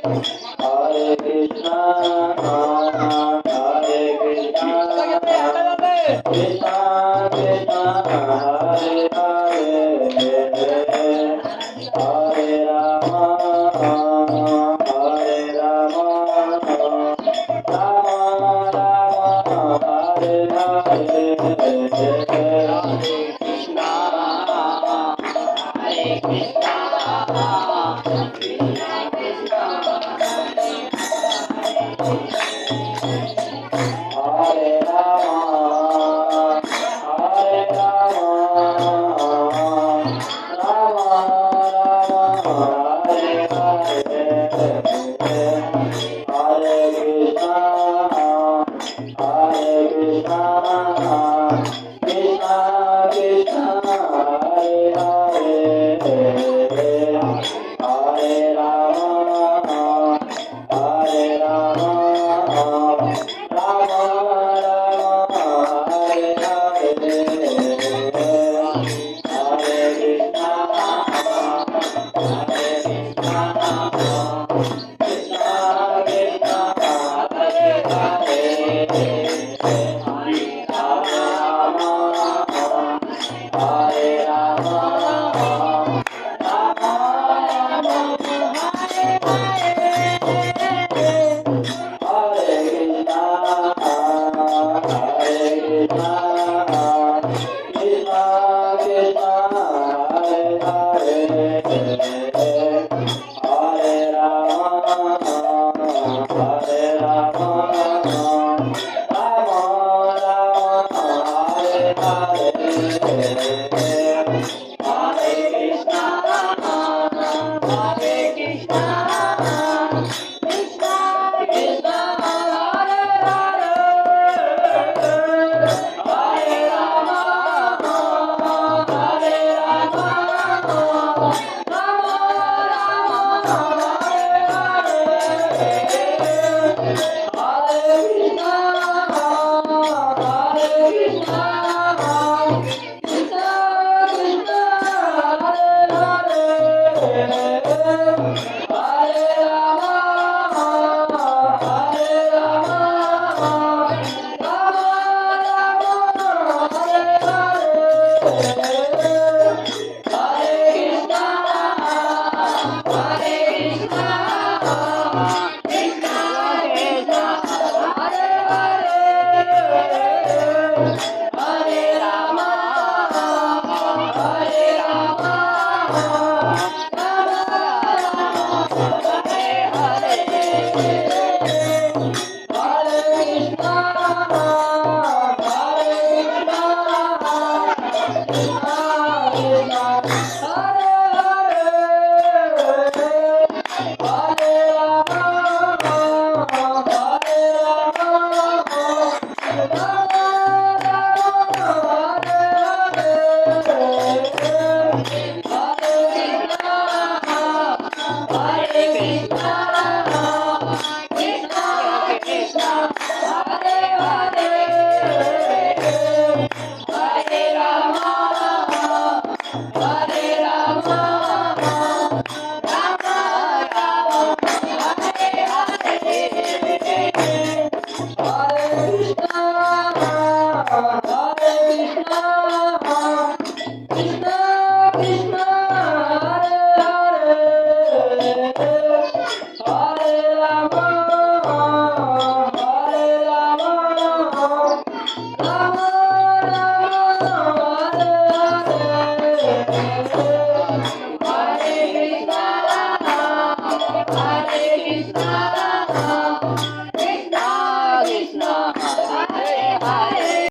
Hare Krishna, Hare Krishna, Krishna Krishna, Hare Hare, Hare Rama, Hare Rama, Rama Rama, Hare Hare, Hare Rama, Hare Rama, Rama Rama, Hare Hare, Hare Krishna, Hare Krishna, Krishna Krishna, Hare Hare, Hare Rama, Hare Rama, Rama Rama, Hare Hare, Hare Krishna, Hare Krishna, Krishna Krishna, Hare Hare, Hare Rama, Hare Rama, Rama Rama, Hare Krishna, Hare Krishna, Krishna Krishna, Hare Hare, Hare Rama, Hare Rama, Rama Rama, Hare Hare, Hare Krishna, Hare Krishna, Krishna Krishna, Hare Hare, Hare Rama, Hare Rama, Rama Rama, Hare Hare, Hare Krishna, Hare Krishna, Krishna Krishna, Hare Hare, Hare Rama, Hare Rama, Rama Rama, Hare Hare, Hare Krishna, Hare Krishna, Krishna Krishna, Hare Hare, Hare Rama, Hare Rama, Rama Rama, Hare Hare, Hare Krishna, Hare Krishna, Krishna Krishna, Hare Hare, Hare Rama, Hare Krishna,